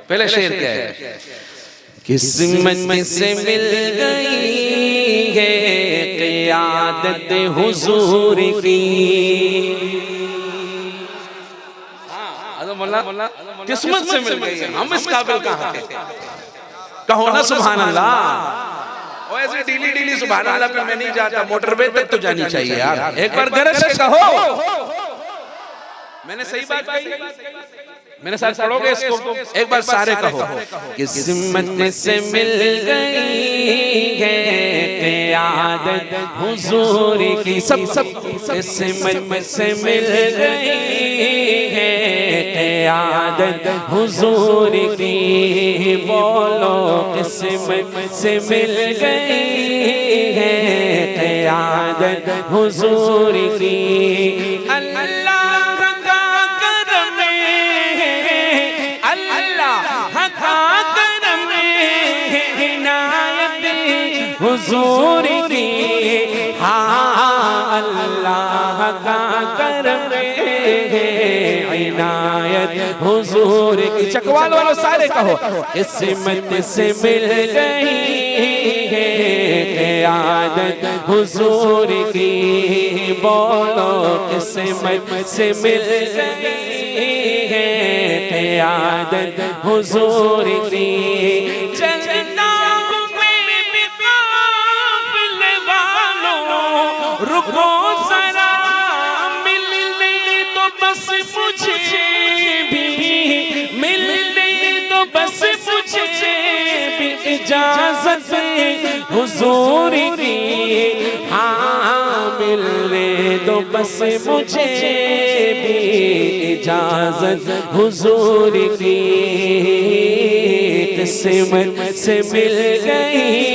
पहले शेर क्या है? किस्मत से मिल गई है क़ियादत हुजूर की। किस्मत से मिल गई है, हम इस काबिल कहाँ थे? कहो ना सुभान अल्लाह। और ऐसे डीली डीली सुभान अल्लाह पे मैं नहीं जाता, मोटरवे तक तो जानी चाहिए यार। एक बार गरज से कहो। मैंने सही बात कही? मेरे साथ पढ़ोगे इसको? एक बार सारे कहो। किस्मत से मिल गई है क़ियादत हुजूर की। सब किस्मत से मिल गई है क़ियादत हुजूर की। बोलो किस्मत से मिल गई है क़ियादत हुजूर की। हुजूर की, हाँ अल्लाह का करम इनायत हुजूर की। चकवाल वालों सारे कहो। किस्मत से मिल गई है क़ियादत हुजूर की। बोलो किस्मत से मिल गई है क़ियादत हुजूर की। रुको जरा मिलने तो बस मुझे भी, मिलने तो बस मुझे भी इजाजत हुजूर की। हाँ मिलने तो बस मुझे भी इजाजत हुजूर की। किस्मत से मिल गई